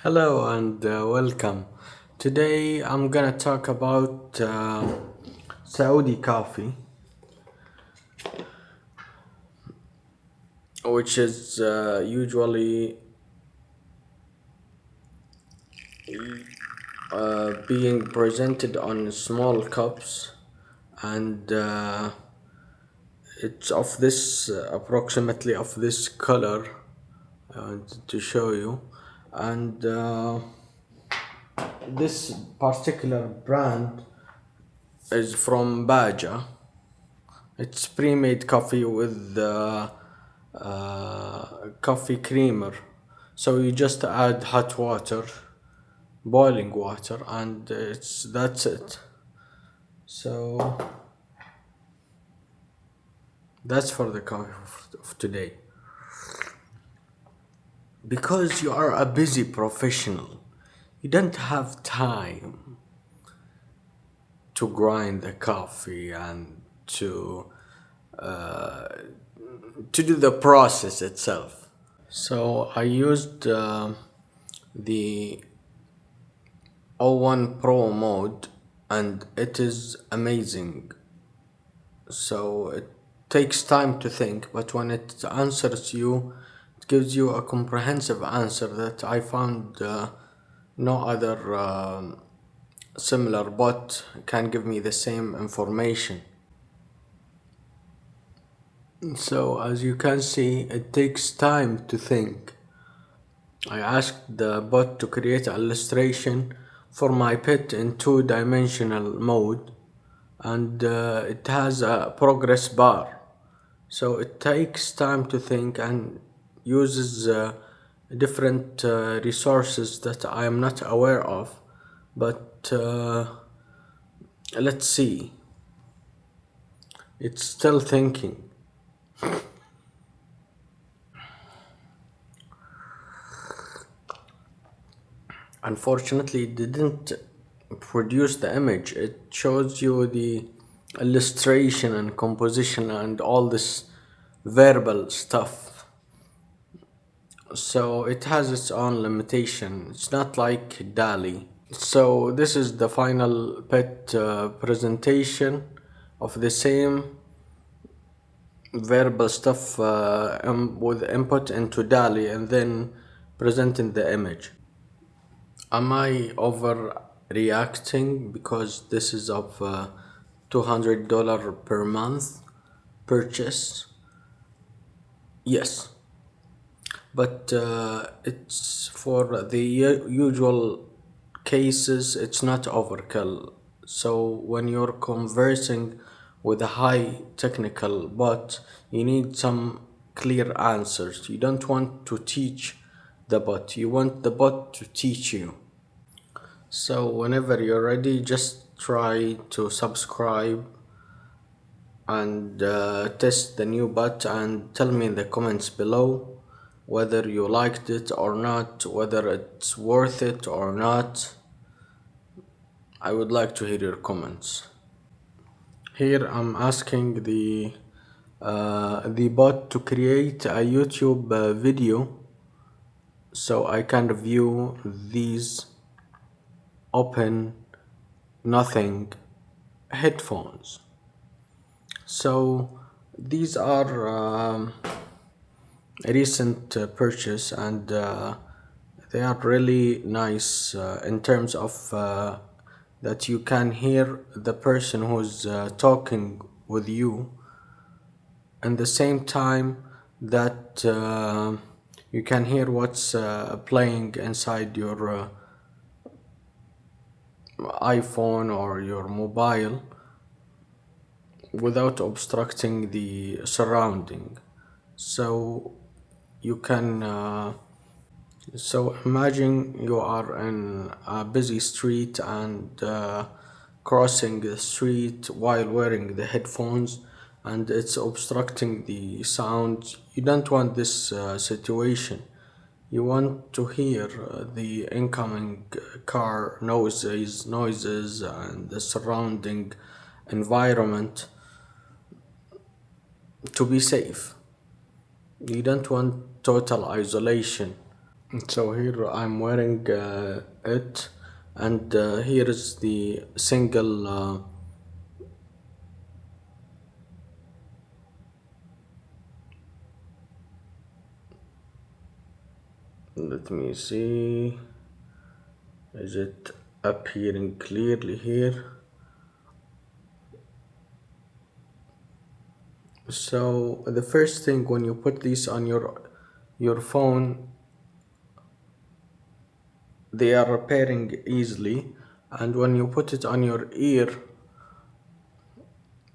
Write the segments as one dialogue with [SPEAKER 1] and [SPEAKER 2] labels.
[SPEAKER 1] Hello and welcome. Today I'm gonna talk about Saudi coffee, which is usually being presented on small cups, and it's of this approximately of this color. I wanted to show you, and this particular brand is from Baja. It's pre-made coffee with coffee creamer. So you just add hot water, boiling water, and that's it. So that's for the coffee of today. Because you are a busy professional, you don't have time to grind the coffee and uh, to do the process itself. So I used the O1 Pro mode, and it is amazing. So it takes time to think, but when it answers you, it gives you a comprehensive answer that I found no other similar bot can give me the same information. So as you can see, it takes time to think. I asked the bot to create an illustration for my pet in two-dimensional mode, and it has a progress bar. So it takes time to think and uses different resources that I am not aware of. But let's see, it's still thinking. Unfortunately, it didn't produce the image. It shows you the illustration and composition and all this verbal stuff. So it has its own limitation. It's not like DALI. So this is the final pet presentation of the same verbal stuff with input into DALI and then presenting the image. Am I overreacting because this is of $200 per month purchase? Yes, but it's for the usual cases, it's not overkill. So when you're conversing with a high technical bot, you need some clear answers. You don't want to teach the bot, you want the bot to teach you. So whenever you're ready, just try to subscribe and test the new bot and tell me in the comments below whether you liked it or not, whether it's worth it or not. I would like to hear your comments. Here I'm asking the bot to create a YouTube video so I can review these open nothing headphones. So these are a recent purchase, and they are really nice in terms of that you can hear the person who's talking with you, and the same time that you can hear what's playing inside your iPhone or your mobile without obstructing the surrounding. So you can so imagine you are in a busy street and crossing the street while wearing the headphones, and it's obstructing the sound. You don't want this situation. You want to hear the incoming car noises and the surrounding environment to be safe. You don't want total isolation. So here I'm wearing it, and here is the single. Let me see. Is it appearing clearly here? So the first thing when you put these on your phone, they are repairing easily, and when you put it on your ear,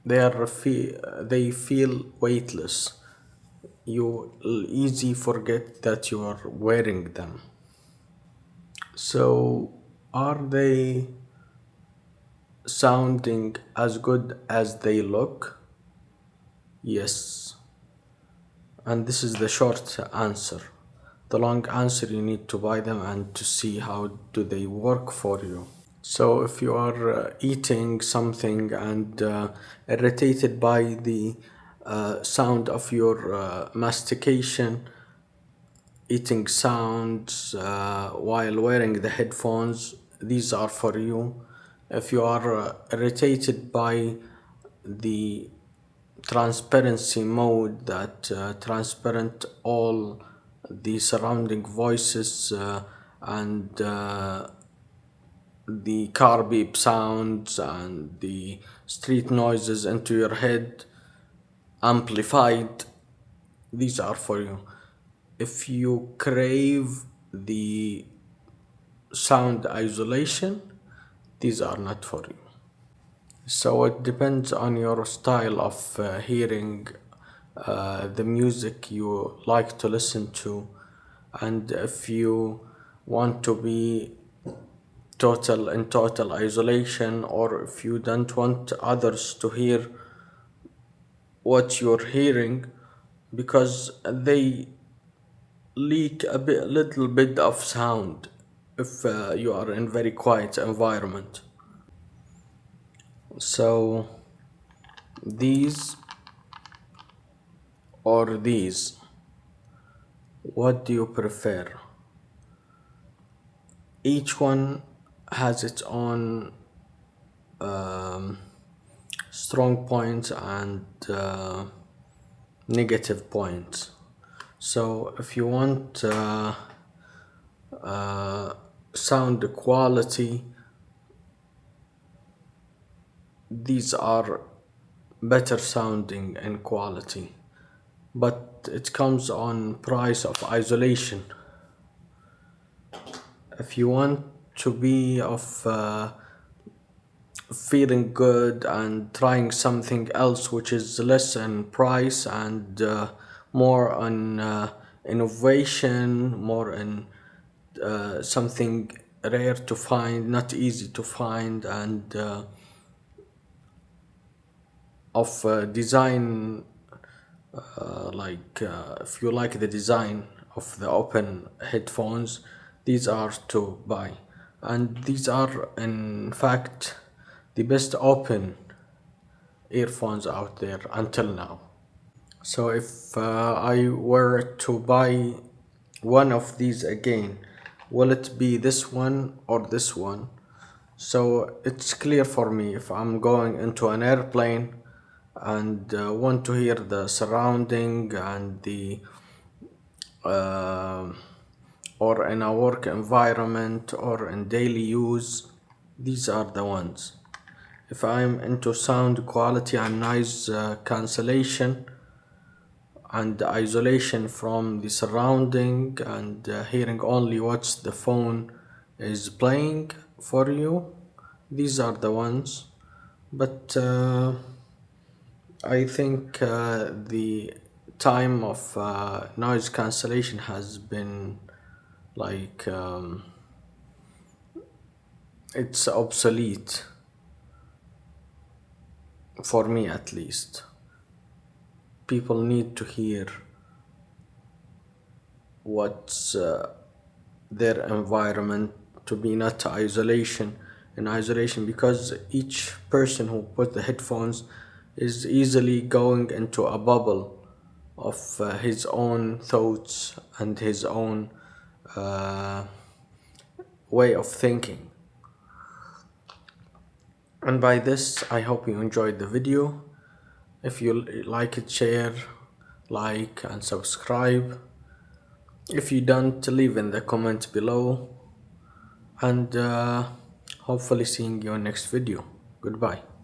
[SPEAKER 1] they feel weightless. You easy forget that you are wearing them. So are they sounding as good as they look? Yes. And this is the short answer. The long answer, you need to buy them and to see how do they work for you. So if you are eating something and irritated by the sound of your mastication, eating sounds while wearing the headphones, these are for you. If you are irritated by the transparency mode that transparent all the surrounding voices and the car beep sounds and the street noises into your head amplified, these are for you. If you crave the sound isolation, these are not for you. So it depends on your style of hearing the music you like to listen to, and if you want to be total isolation, or if you don't want others to hear what you're hearing, because they leak little bit of sound if you are in very quiet environment. So these or these, what do you prefer? Each one has its own um, strong points and negative points. So if you want uh, sound quality, these are better sounding in quality, but it comes on price of isolation. If you want to be of feeling good and trying something else which is less in price and more on innovation, more in something rare to find, not easy to find, and of design, if you like the design of the open headphones, these are to buy, and these are in fact the best open earphones out there until now. So if I were to buy one of these again, will it be this one or this one? So it's clear for me if I'm going into an airplane and want to hear the surrounding and the uh, or in a work environment or in daily use, these are the ones. If I'm into sound quality and noise cancellation and isolation from the surrounding and hearing only what the phone is playing for you, these are the ones. But I think the time of noise cancellation has been like it's obsolete for me at least. People need to hear what's their environment, to be not isolation in isolation, because each person who put the headphones is easily going into a bubble of his own thoughts and his own uh, way of thinking. And by this, I hope you enjoyed the video. If you like it, share, like, and subscribe. If you don't, leave in the comments below. And hopefully seeing you in next video. Goodbye.